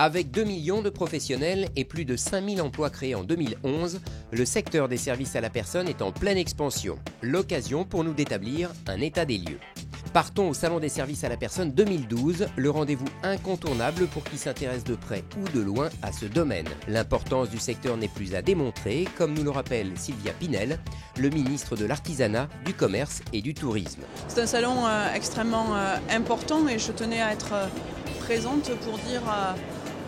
Avec 2 millions de professionnels et plus de 5000 emplois créés en 2011, le secteur des services à la personne est en pleine expansion. L'occasion pour nous d'établir un état des lieux. Partons au Salon des services à la personne 2012, le rendez-vous incontournable pour qui s'intéresse de près ou de loin à ce domaine. L'importance du secteur n'est plus à démontrer, comme nous le rappelle Sylvia Pinel, le ministre de l'Artisanat, du Commerce et du Tourisme. C'est un salon extrêmement important et je tenais à être présente pour dire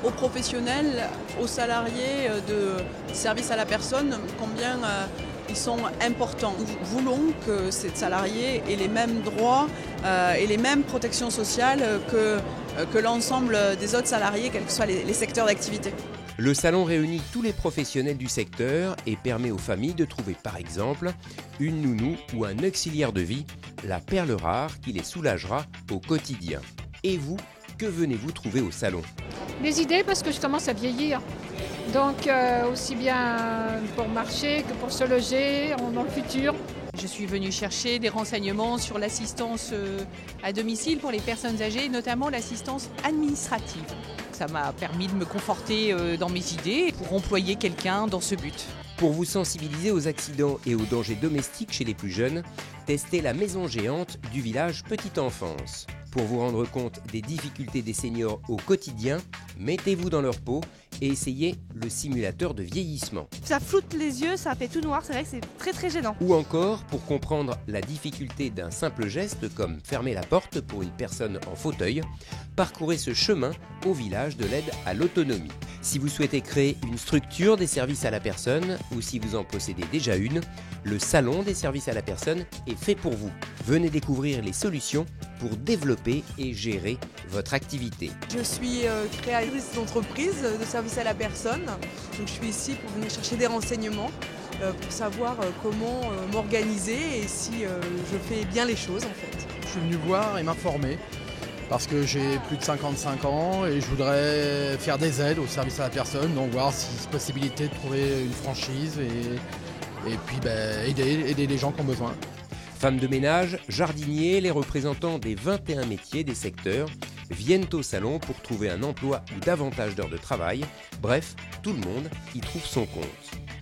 aux professionnels, aux salariés de services à la personne combien ils sont importants. Nous voulons que ces salariés aient les mêmes droits et les mêmes protections sociales que l'ensemble des autres salariés, quels que soient les secteurs d'activité. Le salon réunit tous les professionnels du secteur et permet aux familles de trouver par exemple une nounou ou un auxiliaire de vie, la perle rare qui les soulagera au quotidien. Et vous, que venez-vous trouver au salon ? Des idées parce que je commence à vieillir. Donc aussi bien pour marcher que pour se loger dans le futur. Je suis venue chercher des renseignements sur l'assistance à domicile pour les personnes âgées, notamment l'assistance administrative. Ça m'a permis de me conforter dans mes idées pour employer quelqu'un dans ce but. Pour vous sensibiliser aux accidents et aux dangers domestiques chez les plus jeunes, testez la maison géante du village Petite Enfance. Pour vous rendre compte des difficultés des seniors au quotidien, mettez-vous dans leur peau et essayez le simulateur de vieillissement. Ça floute les yeux, ça fait tout noir, c'est vrai que c'est très gênant. Ou encore, pour comprendre la difficulté d'un simple geste comme fermer la porte pour une personne en fauteuil, parcourez ce chemin au village de l'aide à l'autonomie. Si vous souhaitez créer une structure des services à la personne ou si vous en possédez déjà une, le Salon des services à la personne est fait pour vous. Venez découvrir les solutions pour développer et gérer votre activité. Je suis créatrice d'entreprise de services à la personne. Donc je suis ici pour venir chercher des renseignements pour savoir comment m'organiser et si je fais bien les choses en fait. Je suis venu voir et m'informer parce que j'ai plus de 55 ans et je voudrais faire des aides au service à la personne, donc voir si c'est possibilité de trouver une franchise et puis aider les gens qui ont besoin. Femmes de ménage, jardiniers, les représentants des 21 métiers des secteurs viennent au salon pour trouver un emploi ou davantage d'heures de travail. Bref, tout le monde y trouve son compte.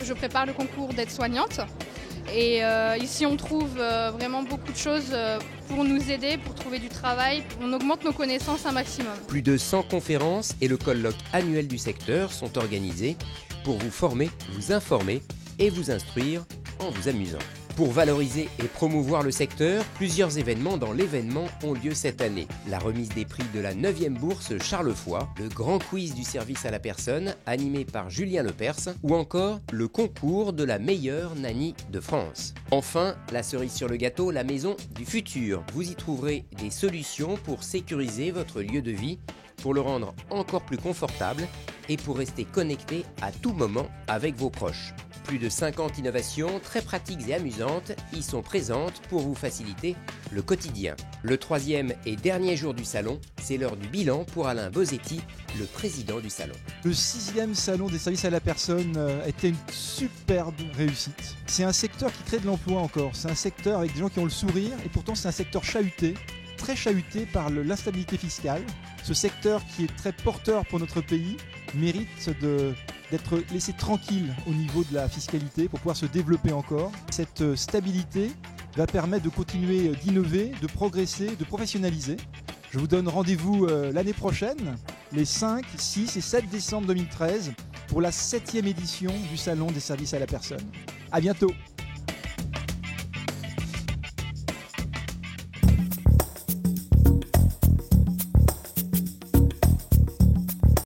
Je prépare le concours d'aide-soignante et ici on trouve vraiment beaucoup de choses pour nous aider, pour trouver du travail. On augmente nos connaissances un maximum. Plus de 100 conférences et le colloque annuel du secteur sont organisés pour vous former, vous informer et vous instruire en vous amusant. Pour valoriser et promouvoir le secteur, plusieurs événements dans l'événement ont lieu cette année. La remise des prix de la 9e bourse Charles Foy, le grand quiz du service à la personne animé par Julien Lepers ou encore le concours de la meilleure nanny de France. Enfin, la cerise sur le gâteau, la maison du futur. Vous y trouverez des solutions pour sécuriser votre lieu de vie, pour le rendre encore plus confortable et pour rester connecté à tout moment avec vos proches. Plus de 50 innovations très pratiques et amusantes y sont présentes pour vous faciliter le quotidien. Le 3e et dernier jour du salon, c'est l'heure du bilan pour Alain Bosetti, le président du salon. Le 6e salon des services à la personne a été une superbe réussite. C'est un secteur qui crée de l'emploi encore, c'est un secteur avec des gens qui ont le sourire et pourtant c'est un secteur chahuté, très chahuté par l'instabilité fiscale. Ce secteur qui est très porteur pour notre pays mérite d'être laissé tranquille au niveau de la fiscalité pour pouvoir se développer encore. Cette stabilité va permettre de continuer d'innover, de progresser, de professionnaliser. Je vous donne rendez-vous l'année prochaine, les 5, 6 et 7 décembre 2013, pour la 7e édition du Salon des services à la personne. À bientôt.